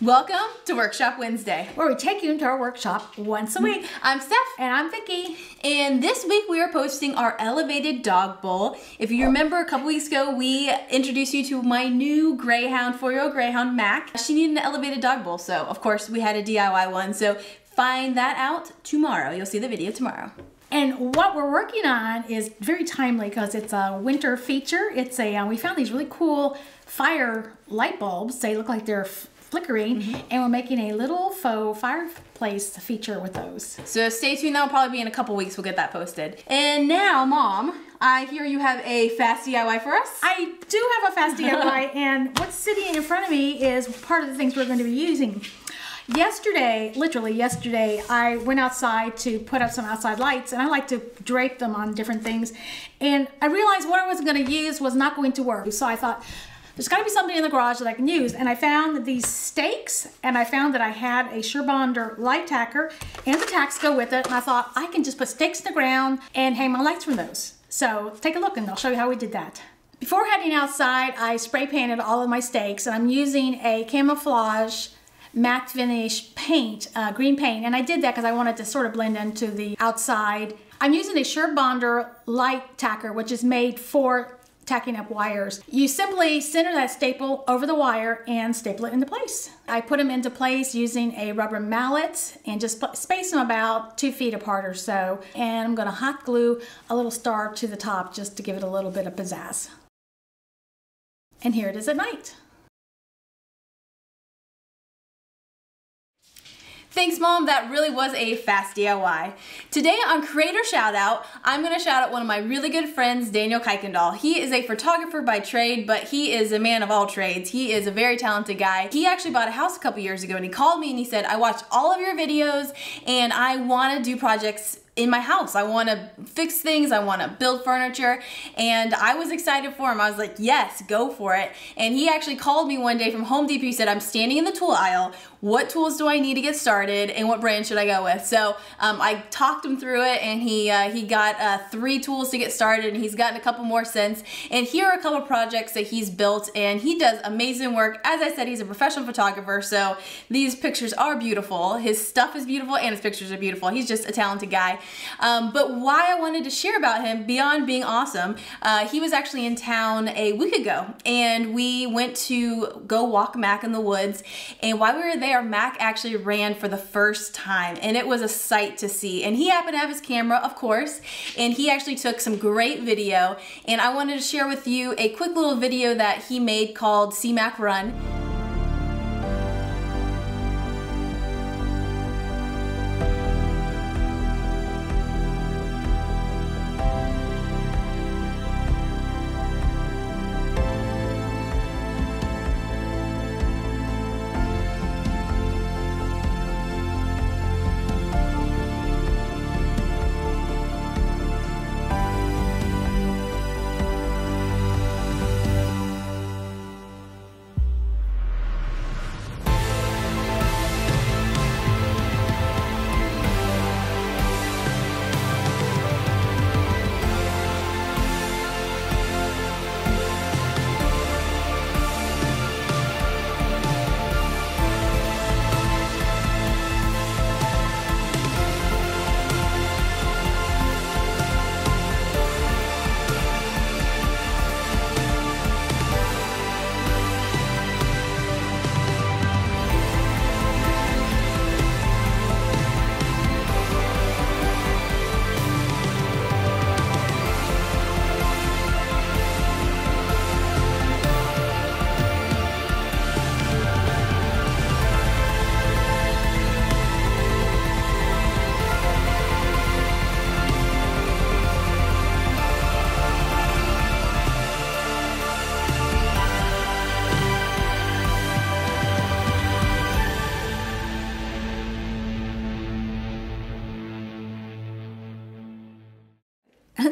Welcome to Workshop Wednesday, where we take you into our workshop once a week. I'm Steph. And I'm Vicki. And this week we are posting our elevated dog bowl. If you remember a couple weeks ago, we introduced you to my new greyhound, 4-year-old greyhound, Mac. She needed an elevated dog bowl, so of course we had a DIY one. So find that out tomorrow. You'll see the video tomorrow. And what we're working on is very timely because it's a winter feature. It's a we found these really cool fire light bulbs. They look like they're flickering, and we're making a little faux fireplace feature with those. So stay tuned, that'll probably be in a couple weeks, we'll get that posted. And now, Mom, I hear you have a fast DIY for us? I do have a fast DIY, and what's sitting in front of me is part of the things we're going to be using. Yesterday, literally yesterday, I went outside to put up some outside lights, and I like to drape them on different things, and I realized what I was going to use was not going to work. So I thought, there's got to be something in the garage that I can use, and I found these stakes, and I found that I had a Surebonder light tacker, and the tacks go with it, and I thought I can just put stakes in the ground and hang my lights from those. So take a look, and I'll show you how we did that. Before heading outside, I spray painted all of my stakes, and I'm using a camouflage matte finish paint, green paint, and I did that because I wanted to sort of blend into the outside. I'm using a Surebonder light tacker, which is made for tacking up wires. You simply center that staple over the wire and staple it into place. I put them into place using a rubber mallet and just space them about 2 feet apart or so. And I'm gonna hot glue a little star to the top just to give it a little bit of pizzazz. And here it is at night. Thanks, Mom. That really was a fast DIY. Today on Creator Shoutout, I'm going to shout out one of my really good friends, Daniel Kuykendall. He is a photographer by trade, but he is a man of all trades. He is a very talented guy. He actually bought a house a couple years ago, and he called me and he said, I watched all of your videos and I want to do projects in my house. I want to fix things, I want to build furniture, and I was excited for him. I was like, yes, go for it. And he actually called me one day from Home Depot. He said, I'm standing in the tool aisle. What tools do I need to get started, and what brand should I go with? So I talked him through it, and he got 3 tools to get started, and he's gotten a couple more since. And here are a couple projects that he's built, and he does amazing work. As I said, he's a professional photographer, so these pictures are beautiful. His stuff is beautiful, and his pictures are beautiful. He's just a talented guy. But why I wanted to share about him, beyond being awesome, he was actually in town a week ago, and we went to go walk Mac in the woods, and while we were there, Mac actually ran for the first time, and it was a sight to see. And he happened to have his camera, of course, and he actually took some great video, and I wanted to share with you a quick little video that he made called See Mac Run.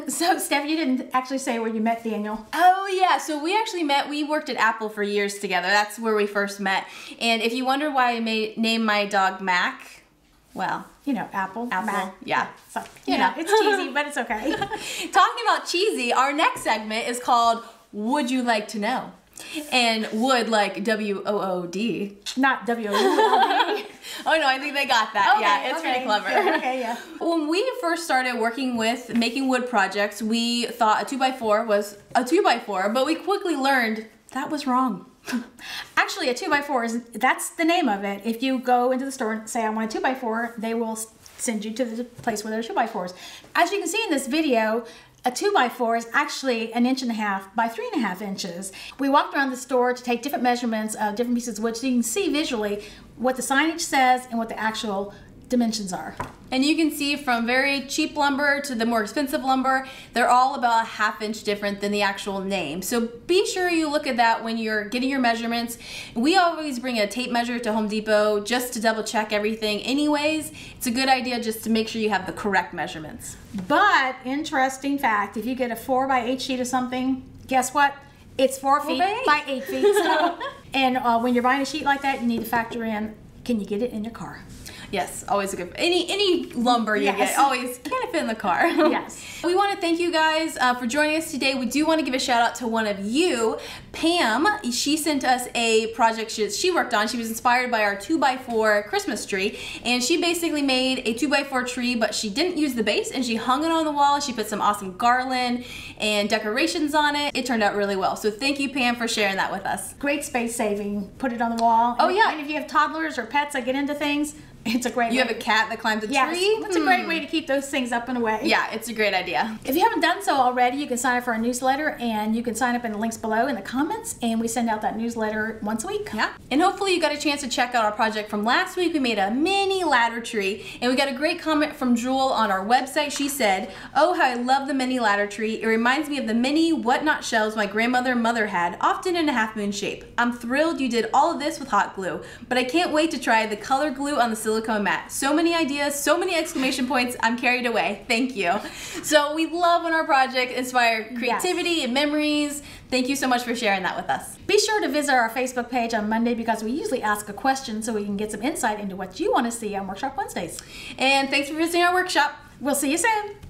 So, Steph, you didn't actually say where you met Daniel. Oh, yeah. So we actually met, we worked at Apple for years together. That's where we first met. And if you wonder why I named my dog Mac, well, you know, Apple, Mac. Yeah. So, you know, it's cheesy, but it's okay. Talking about cheesy, our next segment is called Would You Like to Know? And wood like W-O-O-D. Not W-O-O-D. Oh no, I think they got that. Okay, Yeah, it's pretty clever. Yeah, okay, yeah. When we first started working with making wood projects, we thought a 2x4 was a 2x4, but we quickly learned that was wrong. Actually, a 2x4 that's the name of it. If you go into the store and say, I want a 2x4, they will send you to the place where there are 2x4s. As you can see in this video, a 2x4 is actually 1.5 inches by 3.5 inches. We walked around the store to take different measurements of different pieces of wood so you can see visually what the signage says and what the actual dimensions are. And you can see from very cheap lumber to the more expensive lumber, they're all about a 1/2 inch different than the actual name. So be sure you look at that when you're getting your measurements. We always bring a tape measure to Home Depot just to double check everything anyways. It's a good idea just to make sure you have the correct measurements. But interesting fact, if you get a 4x8 sheet of something, guess what? It's 4 feet by 8 feet. So, and when you're buying a sheet like that, you need to factor in, can you get it in your car? Yes, always a good, any lumber you get, always, can it fit in the car? Yes. We want to thank you guys for joining us today. We do want to give a shout out to one of you, Pam. She sent us a project she worked on. She was inspired by our 2x4 Christmas tree, and she basically made a 2x4 tree, but she didn't use the base, and she hung it on the wall. She put some awesome garland and decorations on it. It turned out really well. So thank you, Pam, for sharing that with us. Great space saving. Put it on the wall. Oh, yeah. And if you have toddlers or pets that get into things, it's a great way. You have a cat that climbs a tree? It's a great way to keep those things up and away. Yeah, it's a great idea. If you haven't done so already, you can sign up for our newsletter, and you can sign up in the links below in the comments, and we send out that newsletter once a week. Yeah, and hopefully you got a chance to check out our project from last week. We made a mini ladder tree, and we got a great comment from Jewel on our website. She said, "Oh, how I love the mini ladder tree. It reminds me of the mini whatnot shelves my grandmother and mother had, often in a half-moon shape. I'm thrilled you did all of this with hot glue, but I can't wait to try the color glue on the silicone mat. So many ideas, so many exclamation points. I'm carried away. Thank you." So we love when our project inspire creativity and memories. Thank you so much for sharing that with us. Be sure to visit our Facebook page on Monday because we usually ask a question so we can get some insight into what you want to see on Workshop Wednesdays. And thanks for visiting our workshop. We'll see you soon.